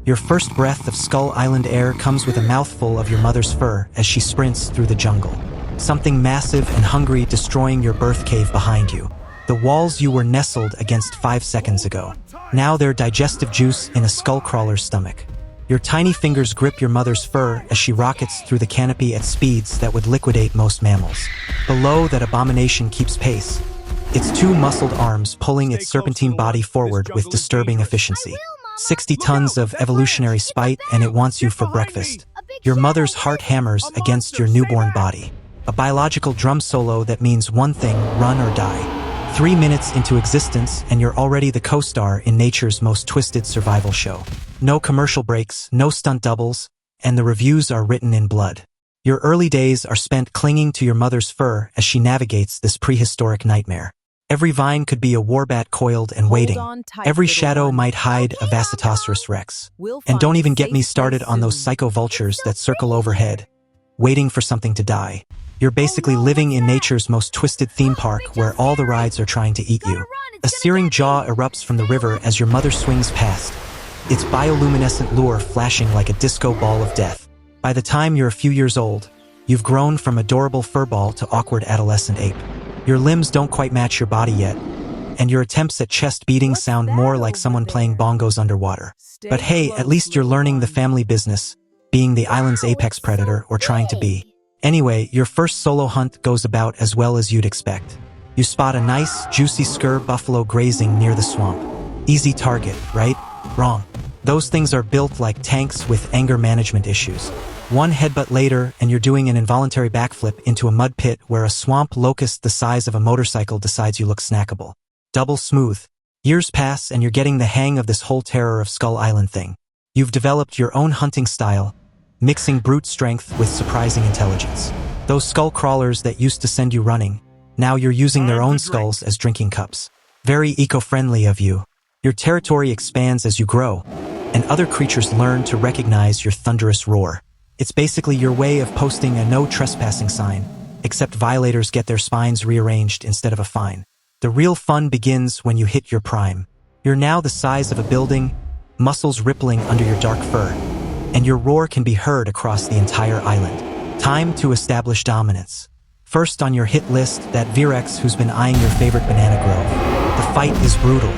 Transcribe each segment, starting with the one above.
Your first breath of Skull Island air comes with a mouthful of your mother's fur as she sprints through the jungle. Something massive and hungry destroying your birth cave behind you. The walls you were nestled against 5 seconds ago. Now they're digestive juice in a skull crawler's stomach. Your tiny fingers grip your mother's fur as she rockets through the canopy at speeds that would liquidate most mammals. Below, that abomination keeps pace. Its 2 muscled arms pulling its serpentine body forward with disturbing efficiency. 60 tons of evolutionary spite, and it wants you for breakfast. Your mother's heart hammers against your newborn body. A biological drum solo that means one thing: run or die. 3 minutes into existence, and you're already the co-star in nature's most twisted survival show. No commercial breaks, no stunt doubles, and the reviews are written in blood. Your early days are spent clinging to your mother's fur as she navigates this prehistoric nightmare. Every vine could be a warbat coiled and waiting. Every shadow might hide a Vasatosaurus rex. And don't even get me started on those psycho vultures that circle overhead, waiting for something to die. You're basically living in nature's most twisted theme park where all the rides are trying to eat you. A searing jaw erupts from the river as your mother swings past, its bioluminescent lure flashing like a disco ball of death. By the time you're a few years old, you've grown from adorable furball to awkward adolescent ape. Your limbs don't quite match your body yet, and your attempts at chest beating sound more like someone playing bongos underwater. But hey, at least you're learning the family business, being the island's apex predator, or trying to be. Anyway, your first solo hunt goes about as well as you'd expect. You spot a nice, juicy Skur buffalo grazing near the swamp. Easy target, right? Wrong. Those things are built like tanks with anger management issues. One headbutt later, and you're doing an involuntary backflip into a mud pit where a swamp locust the size of a motorcycle decides you look snackable. Double smooth. Years pass, and you're getting the hang of this whole terror of Skull Island thing. You've developed your own hunting style, mixing brute strength with surprising intelligence. Those skull crawlers that used to send you running, now you're using their own skulls as drinking cups. Very eco-friendly of you. Your territory expands as you grow, and other creatures learn to recognize your thunderous roar. It's basically your way of posting a no trespassing sign, except violators get their spines rearranged instead of a fine. The real fun begins when you hit your prime. You're now the size of a building, muscles rippling under your dark fur, and your roar can be heard across the entire island. Time to establish dominance. First on your hit list, that Virex who's been eyeing your favorite banana grove. The fight is brutal.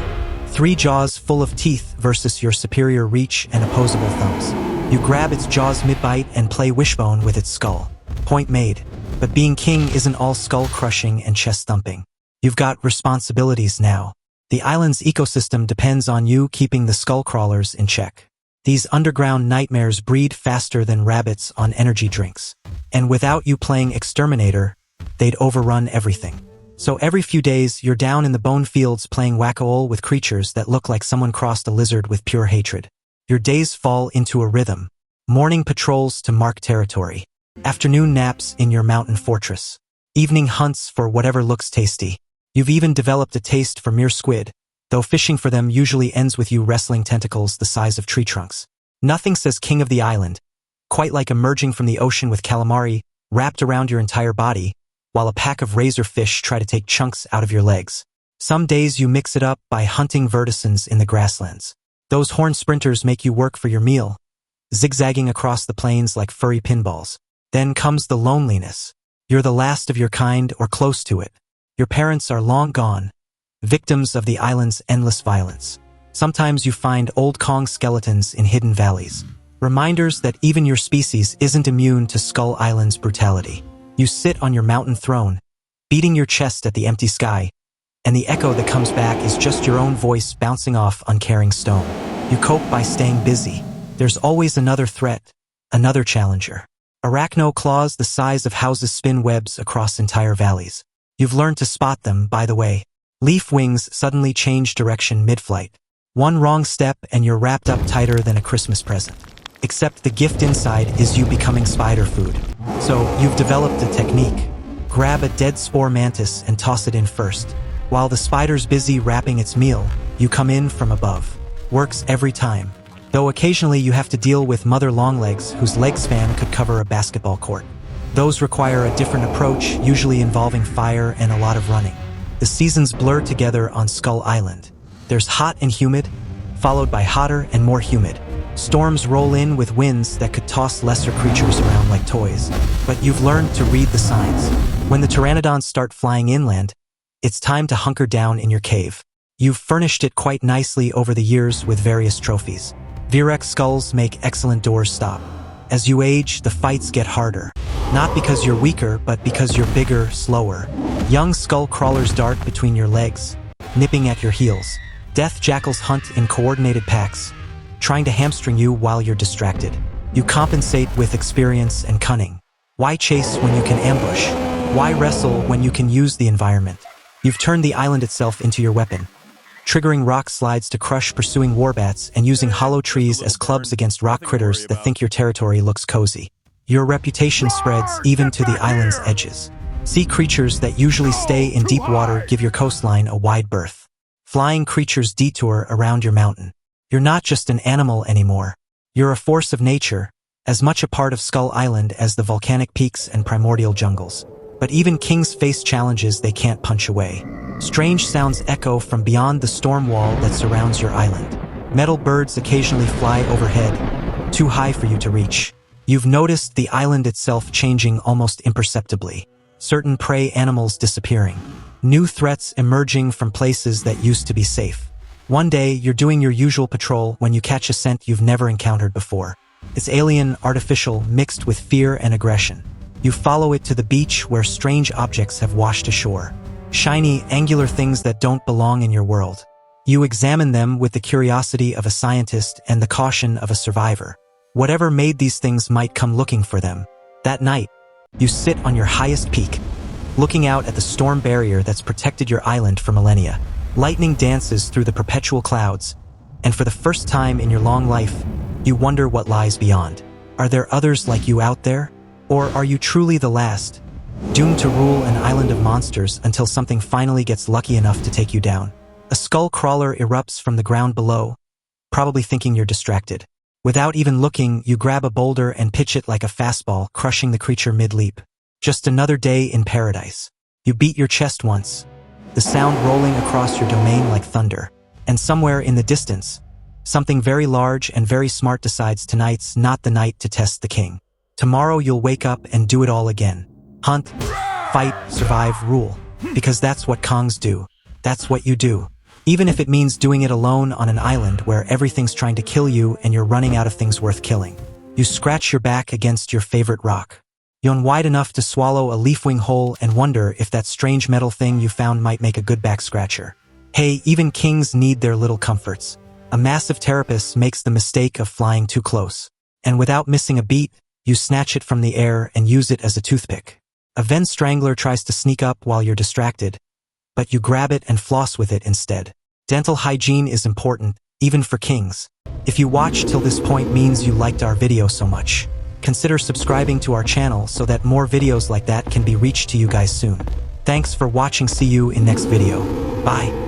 3 jaws full of teeth versus your superior reach and opposable thumbs. You grab its jaws mid-bite and play wishbone with its skull. Point made. But being king isn't all skull-crushing and chest-thumping. You've got responsibilities now. The island's ecosystem depends on you keeping the skull crawlers in check. These underground nightmares breed faster than rabbits on energy drinks. And without you playing exterminator, they'd overrun everything. So every few days, you're down in the bone fields playing whack-a-mole with creatures that look like someone crossed a lizard with pure hatred. Your days fall into a rhythm. Morning patrols to mark territory. Afternoon naps in your mountain fortress. Evening hunts for whatever looks tasty. You've even developed a taste for mere squid, though fishing for them usually ends with you wrestling tentacles the size of tree trunks. Nothing says king of the island, quite like emerging from the ocean with calamari wrapped around your entire body, while a pack of razor fish try to take chunks out of your legs. Some days you mix it up by hunting verticins in the grasslands. Those horned sprinters make you work for your meal, zigzagging across the plains like furry pinballs. Then comes the loneliness. You're the last of your kind or close to it. Your parents are long gone, victims of the island's endless violence. Sometimes you find old Kong skeletons in hidden valleys. Reminders that even your species isn't immune to Skull Island's brutality. You sit on your mountain throne, beating your chest at the empty sky, and the echo that comes back is just your own voice bouncing off uncaring stone. You cope by staying busy. There's always another threat, another challenger. Arachno claws the size of houses spin webs across entire valleys. You've learned to spot them, by the way. Leaf wings suddenly change direction mid-flight. One wrong step and you're wrapped up tighter than a Christmas present. Except the gift inside is you becoming spider food. So you've developed a technique. Grab a dead spore mantis and toss it in first. While the spider's busy wrapping its meal, you come in from above. Works every time. Though occasionally you have to deal with mother longlegs whose leg span could cover a basketball court. Those require a different approach, usually involving fire and a lot of running. The seasons blur together on Skull Island. There's hot and humid, followed by hotter and more humid. Storms roll in with winds that could toss lesser creatures around like toys. But you've learned to read the signs. When the pteranodons start flying inland, it's time to hunker down in your cave. You've furnished it quite nicely over the years with various trophies. Virex skulls make excellent doors stop. As you age, the fights get harder. Not because you're weaker, but because you're bigger, slower. Young skull crawlers dart between your legs, nipping at your heels. Death jackals hunt in coordinated packs, trying to hamstring you while you're distracted. You compensate with experience and cunning. Why chase when you can ambush? Why wrestle when you can use the environment? You've turned the island itself into your weapon, triggering rock slides to crush pursuing warbats and using hollow trees as clubs against rock critters that think your territory looks cozy. Your reputation spreads even to the island's edges. Sea creatures that usually stay in deep water give your coastline a wide berth. Flying creatures detour around your mountain. You're not just an animal anymore. You're a force of nature, as much a part of Skull Island as the volcanic peaks and primordial jungles. But even kings face challenges they can't punch away. Strange sounds echo from beyond the storm wall that surrounds your island. Metal birds occasionally fly overhead, too high for you to reach. You've noticed the island itself changing almost imperceptibly. Certain prey animals disappearing. New threats emerging from places that used to be safe. One day, you're doing your usual patrol when you catch a scent you've never encountered before. It's alien, artificial, mixed with fear and aggression. You follow it to the beach where strange objects have washed ashore. Shiny, angular things that don't belong in your world. You examine them with the curiosity of a scientist and the caution of a survivor. Whatever made these things might come looking for them. That night, you sit on your highest peak, looking out at the storm barrier that's protected your island for millennia. Lightning dances through the perpetual clouds, and for the first time in your long life, you wonder what lies beyond. Are there others like you out there? Or are you truly the last, doomed to rule an island of monsters until something finally gets lucky enough to take you down? A skull crawler erupts from the ground below, probably thinking you're distracted. Without even looking, you grab a boulder and pitch it like a fastball, crushing the creature mid-leap. Just another day in paradise. You beat your chest once, the sound rolling across your domain like thunder. And somewhere in the distance, something very large and very smart decides tonight's not the night to test the king. Tomorrow you'll wake up and do it all again. Hunt, fight, survive, rule. Because that's what Kongs do. That's what you do. Even if it means doing it alone on an island where everything's trying to kill you and you're running out of things worth killing. You scratch your back against your favorite rock. Yawn wide enough to swallow a leafwing whole and wonder if that strange metal thing you found might make a good back scratcher. Hey, even kings need their little comforts. A massive terrapus makes the mistake of flying too close. And without missing a beat, you snatch it from the air and use it as a toothpick. A Ven strangler tries to sneak up while you're distracted, but you grab it and floss with it instead. Dental hygiene is important, even for kings. If you watched till this point means you liked our video so much. Consider subscribing to our channel so that more videos like that can be reached to you guys soon. Thanks for watching. See you in next video. Bye.